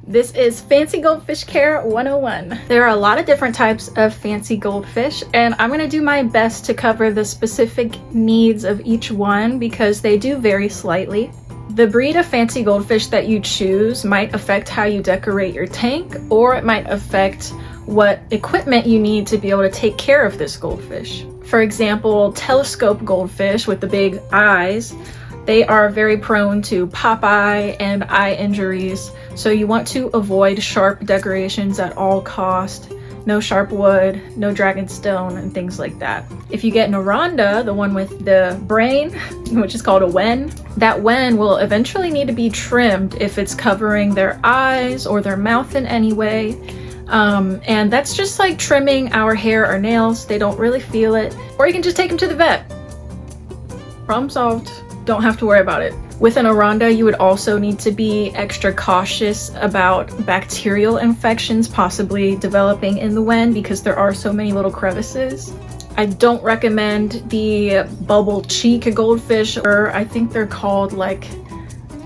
This is Fancy Goldfish Care 101. There are a lot of different types of fancy goldfish, and I'm going to do my best to cover the specific needs of each one because they do vary slightly. The breed of fancy goldfish that you choose might affect how you decorate your tank, or it might affect what equipment you need to be able to take care of this goldfish. For example, telescope goldfish with the big eyes, they are very prone to pop eye and eye injuries, so you want to avoid sharp decorations at all cost. No sharp wood, no dragonstone, and things like that. If you get an Oranda, the one with the brain, which is called a wen, that wen will eventually need to be trimmed if it's covering their eyes or their mouth in any way. And that's just like trimming our hair or nails. They don't really feel it. Or you can just take them to the vet. Problem solved. Don't have to worry about it. With an Oranda, you would also need to be extra cautious about bacterial infections possibly developing in the wen because there are so many little crevices. I don't recommend the bubble cheek goldfish, or I think they're called like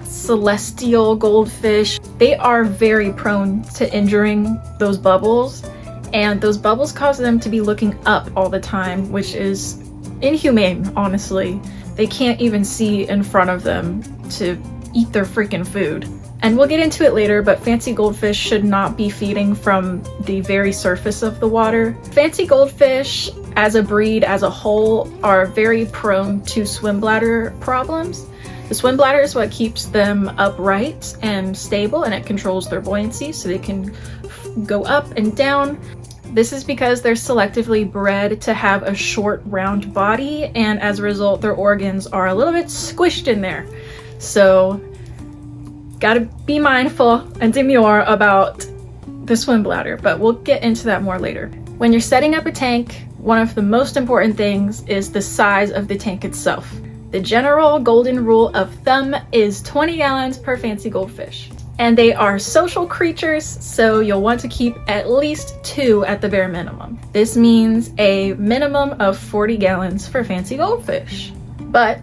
celestial goldfish. They are very prone to injuring those bubbles, and those bubbles cause them to be looking up all the time, which is inhumane, honestly. They can't even see in front of them to eat their freaking food. And we'll get into it later, but fancy goldfish should not be feeding from the very surface of the water. Fancy goldfish as a breed as a whole are very prone to swim bladder problems. The swim bladder is what keeps them upright and stable, and it controls their buoyancy so they can go up and down. This is because they're selectively bred to have a short, round body, and as a result, their organs are a little bit squished in there. So, gotta be mindful and demure about the swim bladder, but we'll get into that more later. When you're setting up a tank, one of the most important things is the size of the tank itself. The general golden rule of thumb is 20 gallons per fancy goldfish. And they are social creatures, so you'll want to keep at least 2 at the bare minimum. This means a minimum of 40 gallons for fancy goldfish. But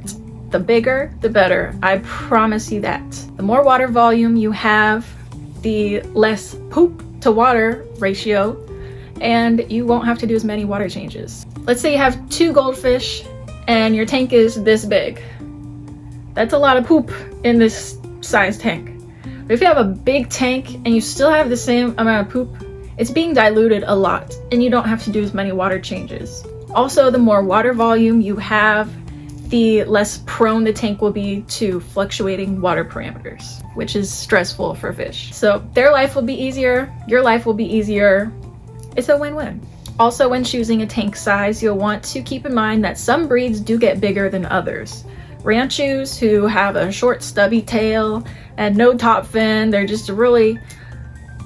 the bigger, the better. I promise you that. The more water volume you have, the less poop to water ratio, and you won't have to do as many water changes. Let's say you have 2 goldfish and your tank is this big. That's a lot of poop in this size tank. But if you have a big tank and you still have the same amount of poop, it's being diluted a lot and you don't have to do as many water changes. Also, the more water volume you have, the less prone the tank will be to fluctuating water parameters, which is stressful for fish. So their life will be easier, your life will be easier. It's a win-win. Also, when choosing a tank size, you'll want to keep in mind that some breeds do get bigger than others. Ranchus, who have a short stubby tail and no top fin, they're just a really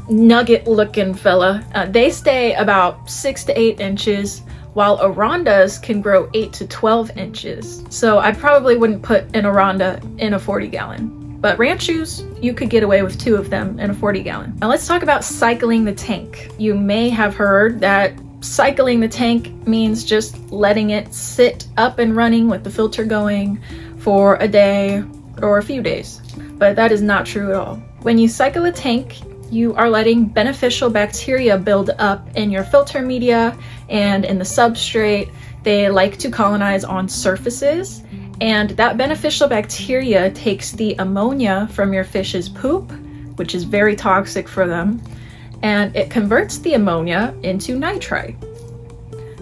nugget looking fella. They stay about 6 to 8 inches, while Orandas can grow 8 to 12 inches. So I probably wouldn't put an Oranda in a 40 gallon. But Ranchus, you could get away with 2 of them in a 40 gallon. Now let's talk about cycling the tank. You may have heard that cycling the tank means just letting it sit up and running with the filter going for a day or a few days. But that is not true at all. When you cycle a tank, you are letting beneficial bacteria build up in your filter media and in the substrate. They like to colonize on surfaces, and that beneficial bacteria takes the ammonia from your fish's poop, which is very toxic for them, and it converts the ammonia into nitrite,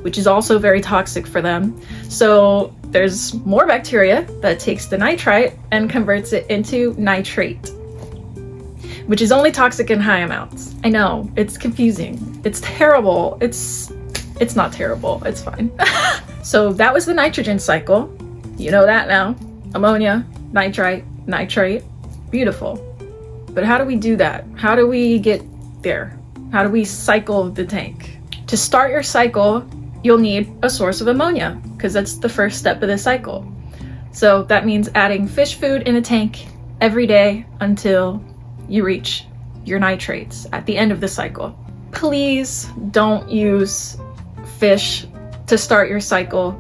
which is also very toxic for them. So there's more bacteria that takes the nitrite and converts it into nitrate, which is only toxic in high amounts. I know, it's confusing. It's terrible. It's not terrible, it's fine. So that was the nitrogen cycle. You know that now. Ammonia, nitrite, nitrate. Beautiful. But how do we do that? How do we get there? How do we cycle the tank? To start your cycle, you'll need a source of ammonia, because that's the first step of the cycle. So that means adding fish food in the tank every day until you reach your nitrates at the end of the cycle. Please don't use fish to start your cycle,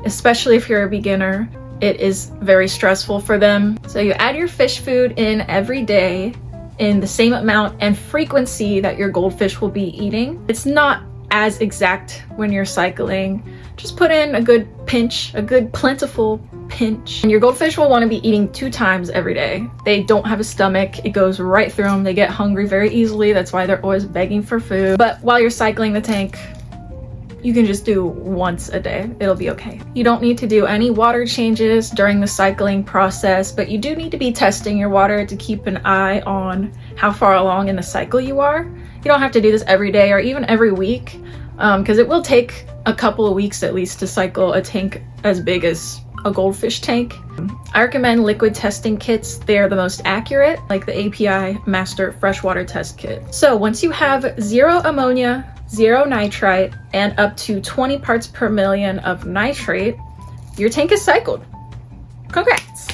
especially if you're a beginner. It is very stressful for them. So you add your fish food in every day in the same amount and frequency that your goldfish will be eating. It's not as exact when you're cycling. Just put in a good pinch, a good plentiful pinch. And your goldfish will want to be eating 2 times every day. They don't have a stomach. It goes right through them. They get hungry very easily. That's why they're always begging for food. But while you're cycling the tank, you can just do once a day. It'll be okay. You don't need to do any water changes during the cycling process, but you do need to be testing your water to keep an eye on how far along in the cycle you are. You don't have to do this every day or even every week, because it will take a couple of weeks at least to cycle a tank as big as a goldfish tank. I recommend liquid testing kits. They're the most accurate, like the API Master Freshwater Test Kit. So once you have 0 ammonia, 0 nitrite, and up to 20 parts per million of nitrate, your tank is cycled. Congrats!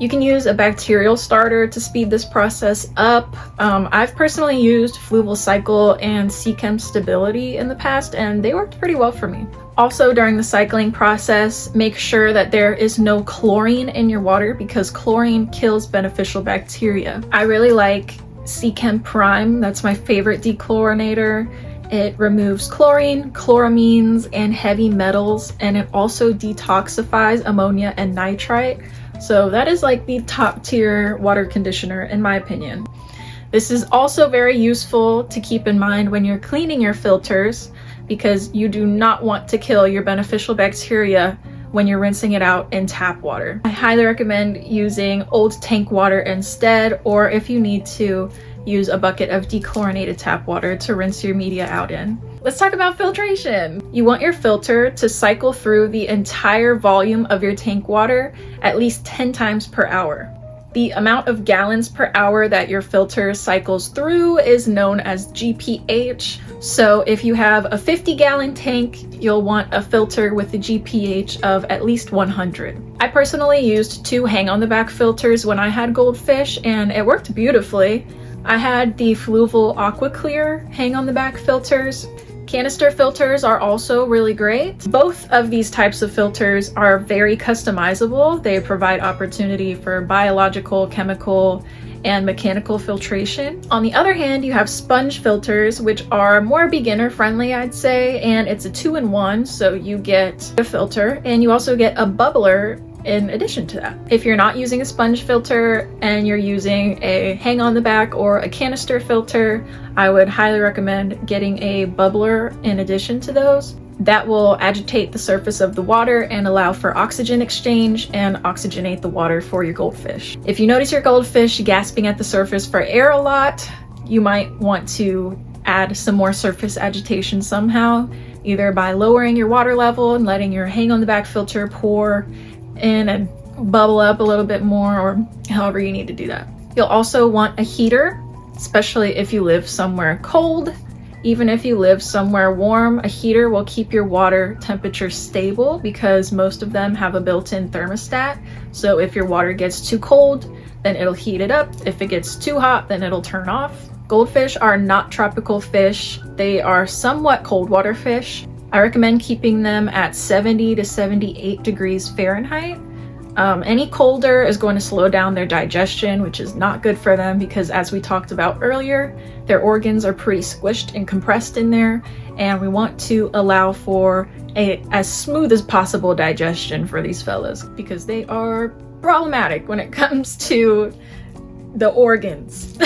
You can use a bacterial starter to speed this process up. I've personally used Fluval Cycle and Seachem Stability in the past, and they worked pretty well for me. Also, during the cycling process, make sure that there is no chlorine in your water because chlorine kills beneficial bacteria. I really like Seachem Prime. That's my favorite dechlorinator. It removes chlorine, chloramines, and heavy metals, and it also detoxifies ammonia and nitrite. So that is like the top tier water conditioner in my opinion. This is also very useful to keep in mind when you're cleaning your filters because you do not want to kill your beneficial bacteria when you're rinsing it out in tap water. I highly recommend using old tank water instead, or if you need to, use a bucket of dechlorinated tap water to rinse your media out in. Let's talk about filtration. You want your filter to cycle through the entire volume of your tank water at least 10 times per hour. The amount of gallons per hour that your filter cycles through is known as GPH. So if you have a 50-gallon tank, you'll want a filter with a GPH of at least 100. I personally used 2 hang-on-the-back filters when I had goldfish, and it worked beautifully. I had the Fluval Aqua Clear hang-on-the-back filters. Canister filters are also really great. Both of these types of filters are very customizable. They provide opportunity for biological, chemical, and mechanical filtration. On the other hand, you have sponge filters, which are more beginner friendly, I'd say, and it's a 2-in-1, so you get a filter and you also get a bubbler in addition to that. If you're not using a sponge filter and you're using a hang on the back or a canister filter, I would highly recommend getting a bubbler in addition to those. That will agitate the surface of the water and allow for oxygen exchange and oxygenate the water for your goldfish. If you notice your goldfish gasping at the surface for air a lot, you might want to add some more surface agitation somehow, either by lowering your water level and letting your hang on the back filter pour in and bubble up a little bit more, or however you need to do that. You'll also want a heater, especially if you live somewhere cold. Even if you live somewhere warm, a heater will keep your water temperature stable because most of them have a built-in thermostat. So if your water gets too cold, then it'll heat it up. If it gets too hot, then it'll turn off. Goldfish are not tropical fish. They are somewhat cold water fish. I recommend keeping them at 70 to 78 degrees Fahrenheit. Any colder is going to slow down their digestion, which is not good for them because, as we talked about earlier, their organs are pretty squished and compressed in there, and we want to allow for as smooth as possible digestion for these fellas because they are problematic when it comes to the organs.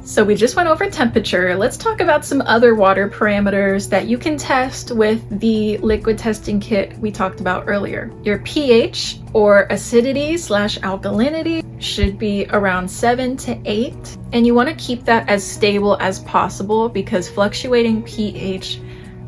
So we just went over temperature. Let's talk about some other water parameters that you can test with the liquid testing kit we talked about earlier. Your pH, or acidity/alkalinity, should be around 7 to 8, and you want to keep that as stable as possible because fluctuating pH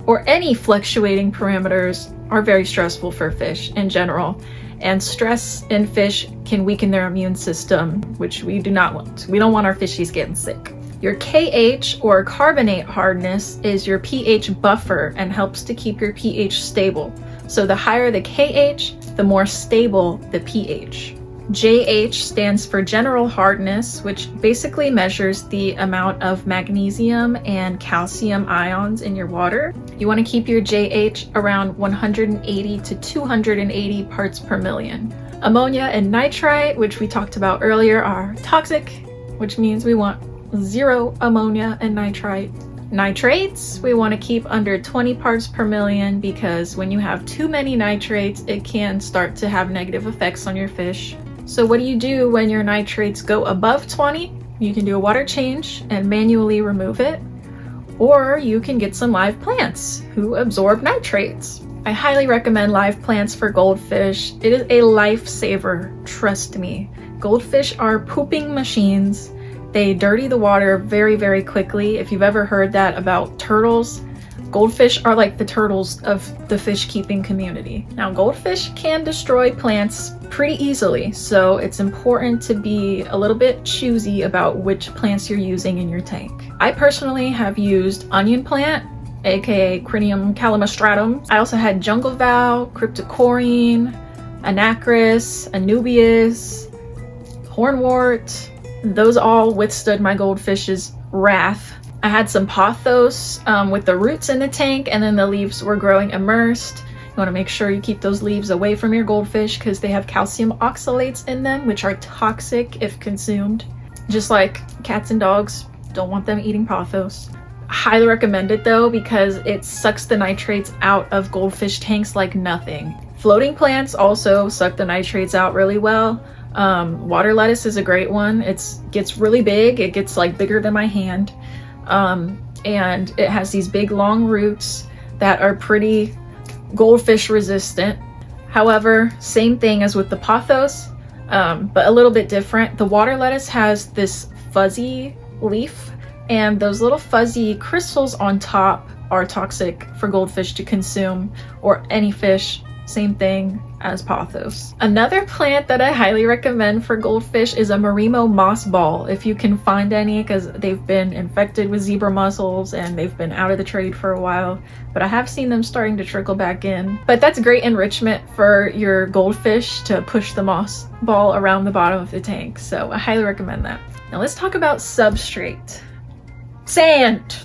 or any fluctuating parameters are very stressful for fish in general. And stress in fish can weaken their immune system, which we do not want. We don't want our fishies getting sick. Your KH, or carbonate hardness, is your pH buffer and helps to keep your pH stable. So the higher the KH, the more stable the pH. JH stands for general hardness, which basically measures the amount of magnesium and calcium ions in your water. You want to keep your JH around 180 to 280 parts per million. Ammonia and nitrite, which we talked about earlier, are toxic, which means we want zero ammonia and nitrite. Nitrates, we want to keep under 20 parts per million because when you have too many nitrates, it can start to have negative effects on your fish. So what do you do when your nitrates go above 20? You can do a water change and manually remove it, or you can get some live plants who absorb nitrates. I highly recommend live plants for goldfish. It is a lifesaver, trust me. Goldfish are pooping machines. They dirty the water very, very quickly. If you've ever heard that about turtles, goldfish are like the turtles of the fish keeping community. Now, goldfish can destroy plants pretty easily, so it's important to be a little bit choosy about which plants you're using in your tank. I personally have used onion plant, aka Crinium calamastratum. I also had jungle val, cryptocoryne, anacris, anubias, hornwort. Those all withstood my goldfish's wrath. I had some pothos with the roots in the tank, and then the leaves were growing immersed. You want to make sure you keep those leaves away from your goldfish because they have calcium oxalates in them, which are toxic if consumed. Just like cats and dogs, don't want them eating pothos. Highly recommend it though because it sucks the nitrates out of goldfish tanks like nothing. Floating plants also suck the nitrates out really well. Water lettuce is a great one. It gets really big. It gets like bigger than my hand. And it has these big long roots that are pretty goldfish resistant. However, same thing as with the pothos, but a little bit different. The water lettuce has this fuzzy leaf, and those little fuzzy crystals on top are toxic for goldfish to consume, or any fish. Same thing as pothos. Another plant that I highly recommend for goldfish is a Marimo moss ball, if you can find any, because they've been infected with zebra mussels and they've been out of the trade for a while, but I have seen them starting to trickle back in. But that's great enrichment for your goldfish to push the moss ball around the bottom of the tank, so I highly recommend that. Now let's talk about substrate. Sand!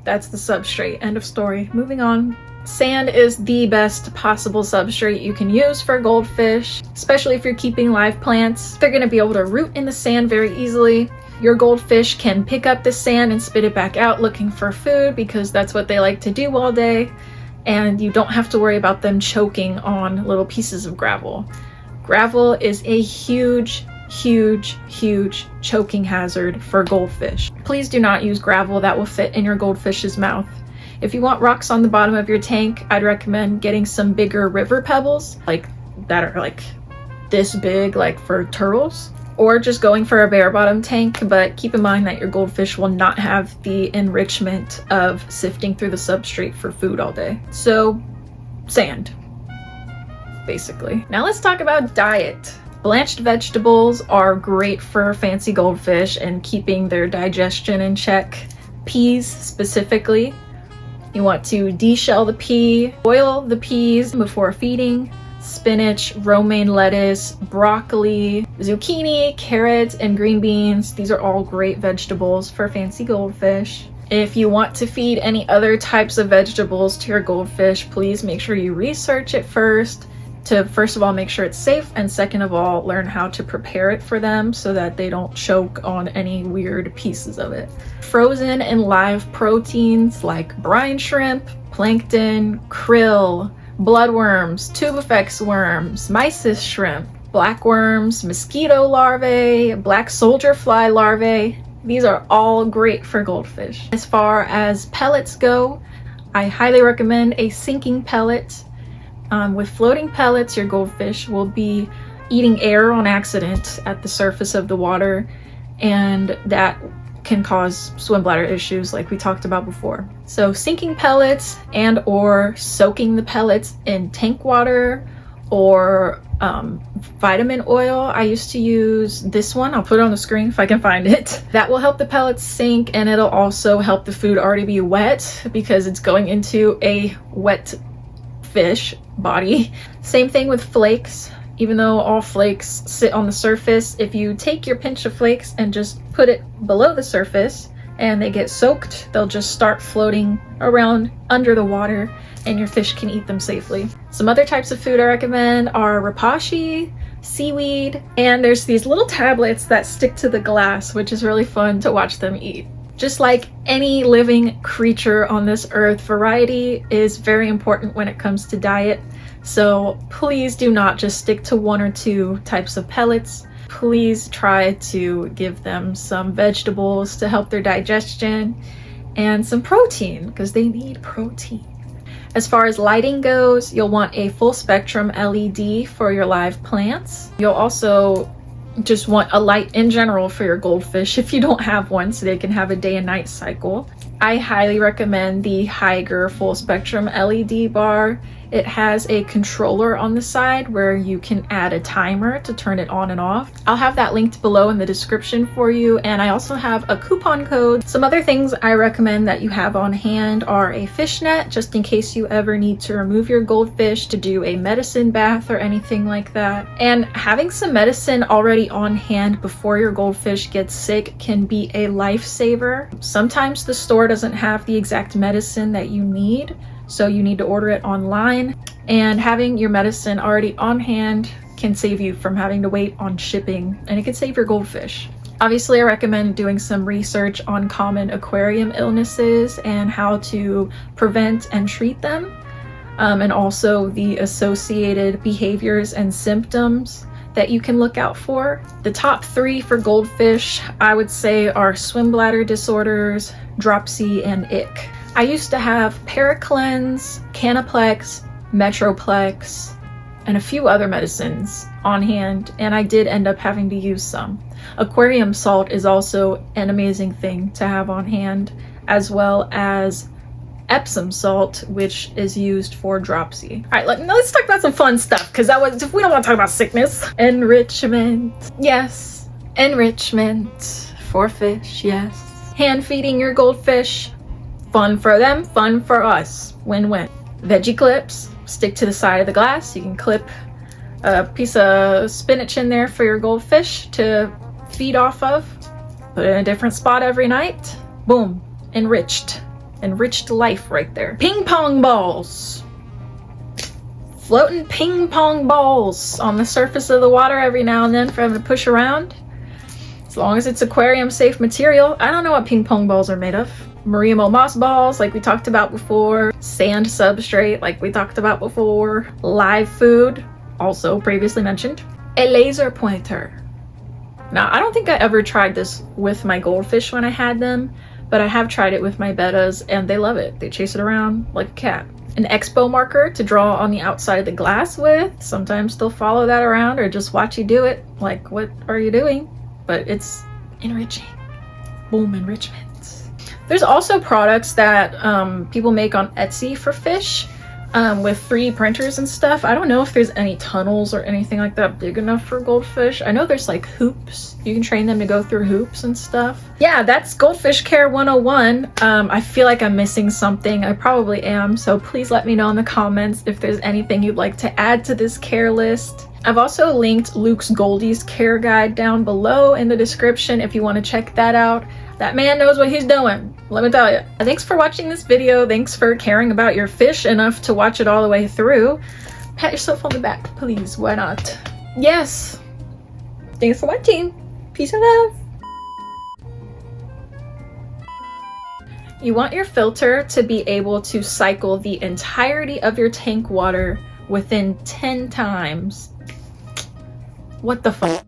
That's the substrate. End of story. Moving on. Sand is the best possible substrate you can use for goldfish, especially if you're keeping live plants. They're going to be able to root in the sand very easily. Your goldfish can pick up the sand and spit it back out looking for food because that's what they like to do all day, and you don't have to worry about them choking on little pieces of gravel. Gravel is a huge choking hazard for goldfish. Please do not use gravel that will fit in your goldfish's mouth. If you want rocks on the bottom of your tank, I'd recommend getting some bigger river pebbles, like that are like this big, like for turtles, or just going for a bare bottom tank, but keep in mind that your goldfish will not have the enrichment of sifting through the substrate for food all day. So, sand, basically. Now let's talk about diet. Blanched vegetables are great for fancy goldfish and keeping their digestion in check. Peas specifically. You want to deshell the pea, boil the peas before feeding. Spinach, romaine lettuce, broccoli, zucchini, carrots, and green beans. These are all great vegetables for fancy goldfish. If you want to feed any other types of vegetables to your goldfish, please make sure you research it first to first of all make sure it's safe, and second of all learn how to prepare it for them so that they don't choke on any weird pieces of it. Frozen and live proteins like brine shrimp, plankton, krill, bloodworms, tubifex worms, mysis shrimp, blackworms, mosquito larvae, black soldier fly larvae. These are all great for goldfish. As far as pellets go, I highly recommend a sinking pellet. With floating pellets, your goldfish will be eating air on accident at the surface of the water, and that can cause swim bladder issues like we talked about before. So sinking pellets and or soaking the pellets in tank water or vitamin oil. I used to use this one. I'll put it on the screen if I can find it. That will help the pellets sink, and it'll also help the food already be wet because it's going into a wet fish body. Same thing with flakes. Even though all flakes sit on the surface, if you take your pinch of flakes and just put it below the surface and they get soaked, they'll just start floating around under the water and your fish can eat them safely. Some other types of food I recommend are rapashi, seaweed, and there's these little tablets that stick to the glass, which is really fun to watch them eat. Just like any living creature on this earth, variety is very important when it comes to diet. So please do not just stick to 1 or 2 types of pellets. Please try to give them some vegetables to help their digestion and some protein, because they need protein. As far as lighting goes, you'll want a full spectrum LED for your live plants. You'll also just want a light in general for your goldfish if you don't have one, so they can have a day and night cycle. I highly recommend the Hygger full spectrum LED bar. It has a controller on the side where you can add a timer to turn it on and off. I'll have that linked below in the description for you, and I also have a coupon code. Some other things I recommend that you have on hand are a fish net, just in case you ever need to remove your goldfish to do a medicine bath or anything like that. And having some medicine already on hand before your goldfish gets sick can be a lifesaver. Sometimes the store doesn't have the exact medicine that you need, so you need to order it online, and having your medicine already on hand can save you from having to wait on shipping, and it can save your goldfish. Obviously, I recommend doing some research on common aquarium illnesses and how to prevent and treat them, and also the associated behaviors and symptoms that you can look out for. The top 3 for goldfish, I would say, are swim bladder disorders, dropsy, and ick. I used to have Paracleanse, Canaplex, Metroplex, and a few other medicines on hand, and I did end up having to use some. Aquarium salt is also an amazing thing to have on hand, as well as Epsom salt, which is used for dropsy. All right, let's talk about some fun stuff, because we don't want to talk about sickness. Enrichment. Yes, enrichment for fish, yes. Hand feeding your goldfish. Fun for them, fun for us. Win-win. Veggie clips stick to the side of the glass. You can clip a piece of spinach in there for your goldfish to feed off of. Put it in a different spot every night. Boom. Enriched. Enriched life right there. Ping pong balls. Floating ping pong balls on the surface of the water every now and then for them to push around. As long as it's aquarium safe material. I don't know what ping pong balls are made of. Marimo moss balls, like we talked about before. Sand substrate, like we talked about before. Live food, also previously mentioned. A laser pointer. Now, I don't think I ever tried this with my goldfish when I had them, but I have tried it with my bettas, and they love it. They chase it around like a cat. An expo marker to draw on the outside of the glass with. Sometimes they'll follow that around or just watch you do it. Like, what are you doing? But it's enriching. Boom, enrichment. There's also products that people make on Etsy for fish with 3D printers and stuff. I don't know if there's any tunnels or anything like that big enough for goldfish. I know there's like hoops. You can train them to go through hoops and stuff. Yeah, that's Goldfish Care 101. I feel like I'm missing something. I probably am. So please let me know in the comments if there's anything you'd like to add to this care list. I've also linked Luke's Goldie's care guide down below in the description if you want to check that out. That man knows what he's doing, let me tell you. Thanks for watching this video. Thanks for caring about your fish enough to watch it all the way through. Pat yourself on the back, please. Why not? Yes. Thanks for watching. Peace and love. You want your filter to be able to cycle the entirety of your tank water within 10 times. What the fuck?